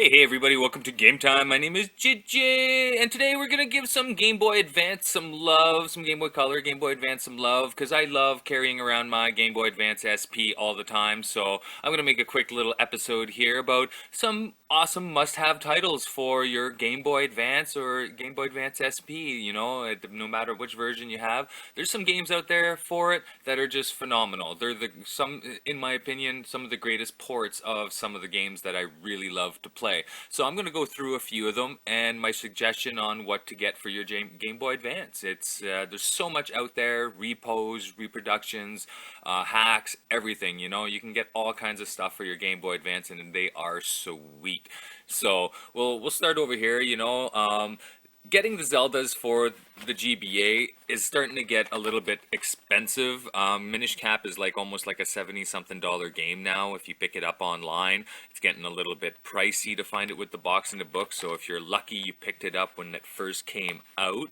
Hey everybody, welcome to Game Time. My name is JJ, and today we're gonna give some Game Boy Advance some love, some Game Boy Color, Game Boy Advance some love, because I love carrying around my Game Boy Advance SP all the time, so I'm gonna make a quick little episode here about some awesome must-have titles for your Game Boy Advance or Game Boy Advance SP, no matter which version you have. There's some games out there for it that are just phenomenal. They're in my opinion, some of the greatest ports of some of the games that I really love to play. So I'm going to go through a few of them and my suggestion on what to get for your Game Boy Advance. There's so much out there, repos, reproductions, hacks, everything. You can get all kinds of stuff for your Game Boy Advance, and they are sweet. So we'll start over here. Getting the Zeldas for the GBA is starting to get a little bit expensive. Minish Cap is almost like a 70 something dollar game now. If you pick it up online, it's getting a little bit pricey to find it with the box and the book. So if you're lucky you picked it up when it first came out.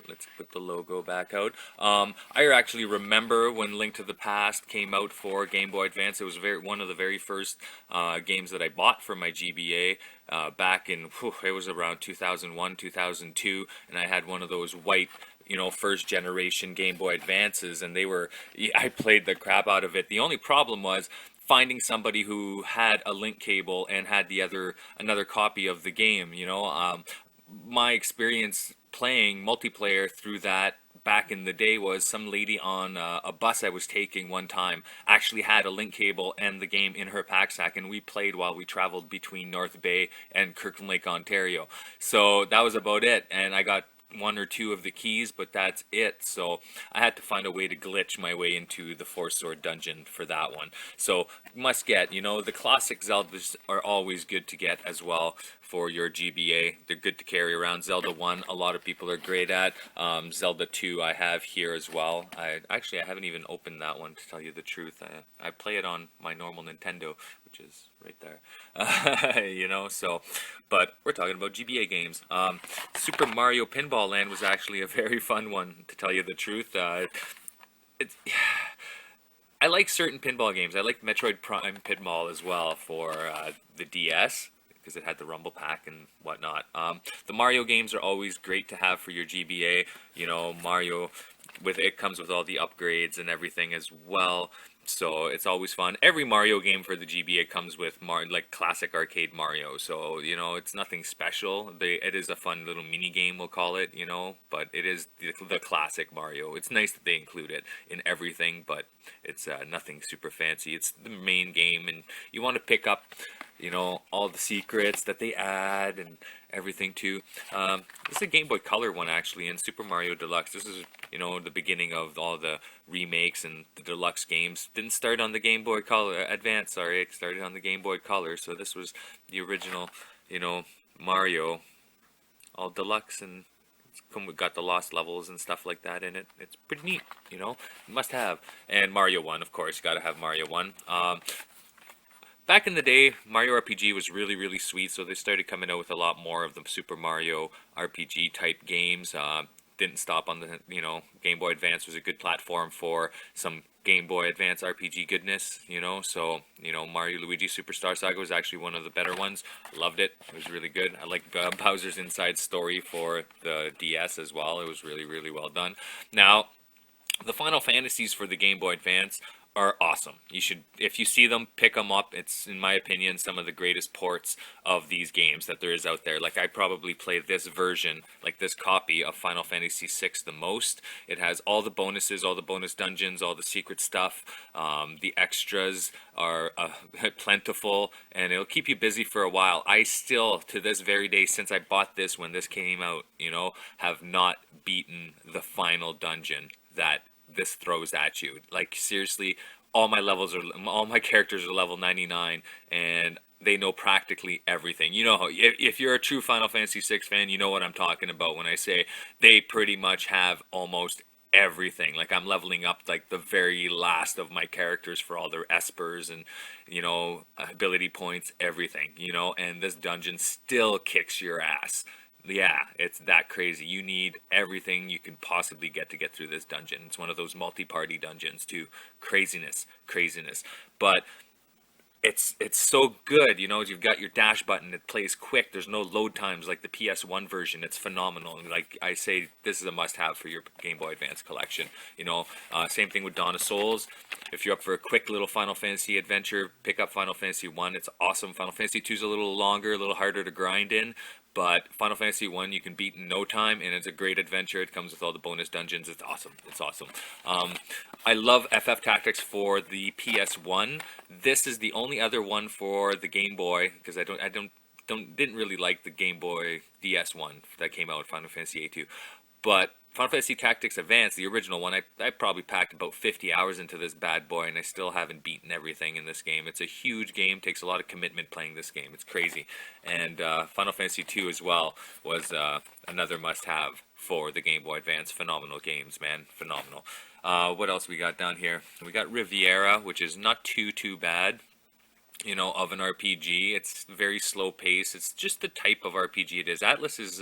Let's put the logo back out. I actually remember when Link to the Past came out for Game Boy Advance. It was one of the very first games that I bought for my GBA back in, it was around 2001, 2002, and I had one of those white first generation Game Boy Advances, and I played the crap out of it. The only problem was finding somebody who had a link cable and had another copy of the game. My experience playing multiplayer through that back in the day was some lady on a bus I was taking one time actually had a link cable and the game in her pack sack, and we played while we traveled between North Bay and Kirkland Lake, Ontario. So that was about it, and I got one or two of the keys, but that's it. So I had to find a way to glitch my way into the Four Sword Dungeon for that one. So must get, the classic Zeldas are always good to get as well for your GBA. They're good to carry around. Zelda 1, a lot of people are great at. Zelda 2 I have here as well. I haven't even opened that one, to tell you the truth. I play it on my normal Nintendo, which is right there. But we're talking about GBA games. Super Mario Pinball Land was actually a very fun one, to tell you the truth. It's I like certain pinball games. I like Metroid Prime Pinball as well for the DS, because it had the Rumble Pack and whatnot. The Mario games are always great to have for your GBA. Mario comes with all the upgrades and everything as well. So it's always fun. Every Mario game for the GBA comes with classic arcade Mario. So it's nothing special. It is a fun little mini game, we'll call it. But it is the classic Mario. It's nice that they include it in everything, but it's nothing super fancy. It's the main game, and you want to pick up all the secrets that they add and everything too. This is a Game Boy Color one, actually, in Super Mario Deluxe. This is the beginning of all the remakes, and the deluxe games didn't start on the Game Boy Color Advance. Sorry, it started on the Game Boy Color. So this was the original, Mario, all deluxe, and got the lost levels and stuff like that in it. It's pretty neat, must have. And Mario 1, of course, you gotta have Mario 1. Back in the day, Mario RPG was really, really sweet, so they started coming out with a lot more of the Super Mario RPG type games. Didn't stop on the, Game Boy Advance was a good platform for some Game Boy Advance RPG goodness, so, Mario Luigi Superstar Saga was actually one of the better ones. Loved it. It was really good. I like Bowser's Inside Story for the DS as well. It was really, really well done. Now, the Final Fantasies for the Game Boy Advance are awesome. You should, if you see them, pick them up. It's, in my opinion, some of the greatest ports of these games that there is out there. I probably play this version, this copy of Final Fantasy VI the most. It has all the bonuses, all the bonus dungeons, all the secret stuff. The extras are plentiful, and it'll keep you busy for a while. I still, to this very day, since I bought this when this came out, have not beaten the final dungeon that this throws at you. Seriously, all my characters are level 99, and they know practically everything. If you're a true Final Fantasy VI fan, you know what I'm talking about when I say they pretty much have almost everything. I'm leveling up the very last of my characters for all their espers and ability points, everything, and this dungeon still kicks your ass. Yeah, it's that crazy. You need everything you can possibly get to get through this dungeon. It's one of those multi-party dungeons too. Craziness. But it's so good, you know. You've got your dash button; it plays quick. There's no load times like the PS1 version. It's phenomenal. Like I say, this is a must-have for your Game Boy Advance collection. You know, same thing with Dawn of Souls. If you're up for a quick little Final Fantasy adventure, pick up Final Fantasy One. It's awesome. Final Fantasy Two is a little longer, a little harder to grind in, but Final Fantasy One you can beat in no time, and it's a great adventure. It comes with all the bonus dungeons. It's awesome. It's awesome. I love FF Tactics for the PS1. This is the only other one for the Game Boy because didn't really like the Game Boy DS one that came out with Final Fantasy A2. But Final Fantasy Tactics Advance, the original one, I probably packed about 50 hours into this bad boy, and I still haven't beaten everything in this game. It's a huge game, takes a lot of commitment playing this game. It's crazy. And Final Fantasy 2 as well was another must-have for the Game Boy Advance. Phenomenal games, man. Phenomenal. What else we got down here? We got Riviera, which is not too bad, you know, of an RPG. It's very slow pace. It's just the type of RPG it is. Atlas is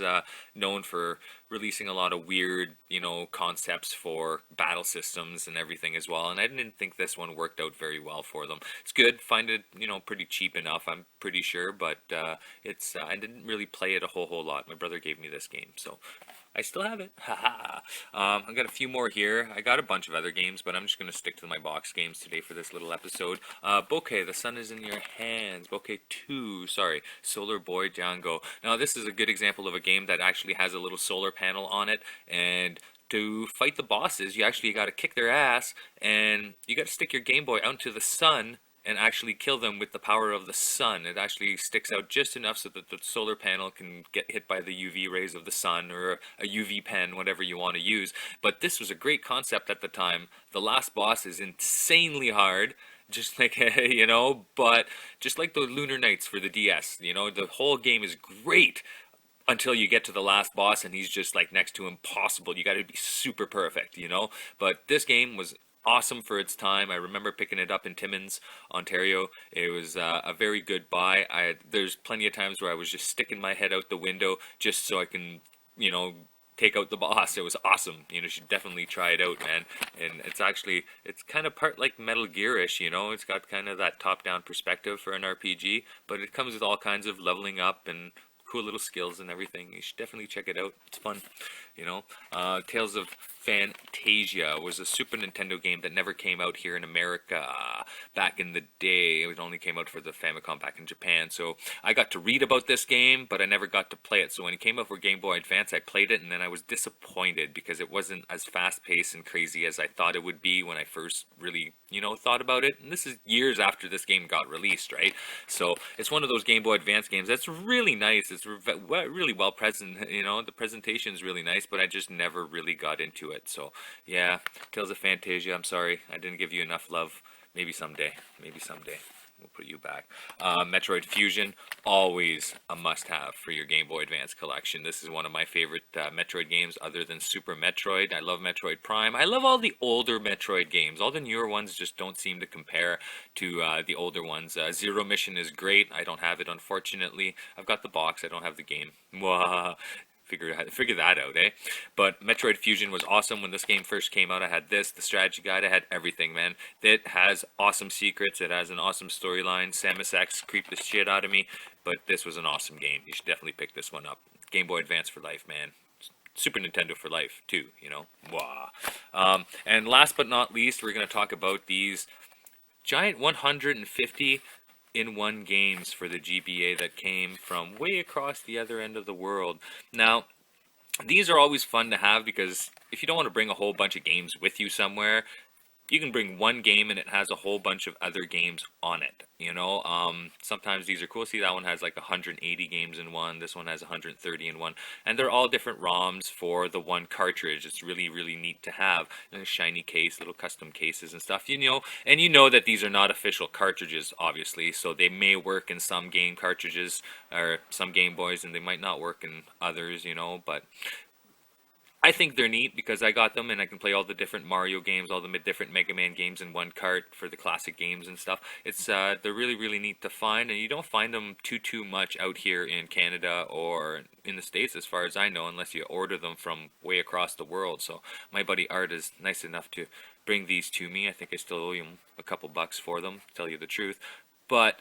known for releasing a lot of weird, you know, concepts for battle systems and everything as well. And I didn't think this one worked out very well for them. It's good. Find it, you know, pretty cheap enough, I'm pretty sure. But it's I didn't really play it a whole lot. My brother gave me this game, so I still have it. Haha. I got a few more here. I got a bunch of other games, but I'm just going to stick to my box games today for this little episode. Bokeh, The Sun is in Your Hands. Bokeh 2, sorry. Solar Boy Django. Now, this is a good example of a game that actually has a little solar panel on it, and to fight the bosses, you actually got to kick their ass, and you got to stick your Game Boy out into the sun and actually kill them with the power of the sun. It actually sticks out just enough so that the solar panel can get hit by the UV rays of the sun, or a UV pen, whatever you want to use. But this was a great concept at the time. The last boss is insanely hard, just like, you know, but just like the Lunar Nights for the DS, you know, the whole game is great until you get to the last boss, and he's just like next to impossible. You got to be super perfect, you know. But this game was awesome for its time. I remember picking it up in Timmins, Ontario. It was a very good buy. There's plenty of times where I was just sticking my head out the window just so I can, you know, take out the boss. It was awesome. You know, you should definitely try it out, man. And it's kind of part like Metal Gear-ish, you know. It's got kind of that top-down perspective for an RPG, but it comes with all kinds of leveling up and cool little skills and everything. You should definitely check it out. It's fun, you know. Tales of Fantasia was a Super Nintendo game that never came out here in America back in the day. It only came out for the Famicom back in Japan. So I got to read about this game, but I never got to play it. So when it came out for Game Boy Advance, I played it, and then I was disappointed because it wasn't as fast-paced and crazy as I thought it would be when I first really, you know, thought about it. And this is years after this game got released, right? So it's one of those Game Boy Advance games that's really nice. It's really well present, you know. The presentation is really nice, but I just never really got into it. So yeah, Tales of Fantasia, I'm sorry I didn't give you enough love. Maybe someday, we'll put you back. Metroid Fusion, always a must-have for your Game Boy Advance collection. This is one of my favorite Metroid games other than Super Metroid. I love Metroid Prime. I love all the older Metroid games. All the newer ones just don't seem to compare to the older ones. Zero Mission is great. I don't have it, unfortunately. I've got the box. I don't have the game. Mwah. Figure that out, eh? But Metroid Fusion was awesome when this game first came out. I had this, the strategy guide, I had everything, man. It has awesome secrets, it has an awesome storyline. Samus X creeped the shit out of me, but this was an awesome game. You should definitely pick this one up. Game Boy Advance for life, man. Super Nintendo for life, too, you know? Wow. And last but not least, we're going to talk about these giant 150 in one games for the GBA that came from way across the other end of the world. Now, these are always fun to have because if you don't want to bring a whole bunch of games with you somewhere, you can bring one game and it has a whole bunch of other games on it, you know. Sometimes these are cool. See, that one has like 180 games in one. This one has 130 in one, and they're all different ROMs for the one cartridge. It's really neat to have. And a shiny case, little custom cases and stuff, you know. And you know that these are not official cartridges, obviously, so they may work in some game cartridges or some Game Boys, and they might not work in others, you know. But I think they're neat because I got them and I can play all the different Mario games, all the different Mega Man games in one cart for the classic games and stuff. It's they're really neat to find, and you don't find them too much out here in Canada or in the States, as far as I know, unless you order them from way across the world. So my buddy Art is nice enough to bring these to me. I think I still owe him a couple bucks for them, to tell you the truth. but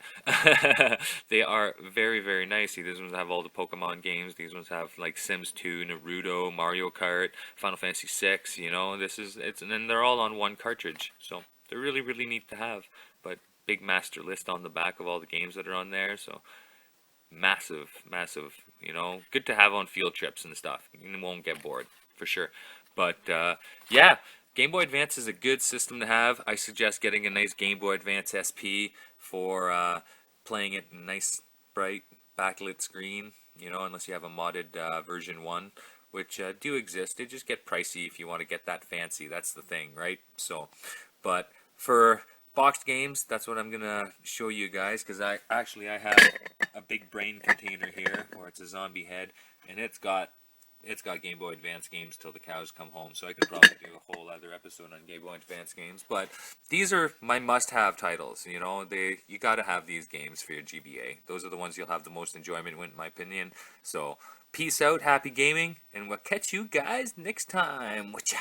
they are very, very nice. See, these ones have all the Pokemon games. These ones have like Sims 2, Naruto, Mario Kart, Final Fantasy 6. You know, and then they're all on one cartridge, so they're really, really neat to have. But big master list on the back of all the games that are on there. So massive, massive. You know, good to have on field trips and stuff. You won't get bored for sure. But yeah, Game Boy Advance is a good system to have. I suggest getting a nice Game Boy Advance SP for playing it in a nice, bright, backlit screen. You know, unless you have a modded version 1, which do exist. They just get pricey if you want to get that fancy. That's the thing, right? So, but for boxed games, that's what I'm gonna show you guys, because I have a big brain container here where it's a zombie head, and it's got Game Boy Advance games till the cows come home. So I could probably do a whole other episode on Game Boy Advance games, but these are my must-have titles. You know, you got to have these games for your GBA. Those are the ones you'll have the most enjoyment with, in my opinion. So peace out, happy gaming, and we'll catch you guys next time. Whatcha?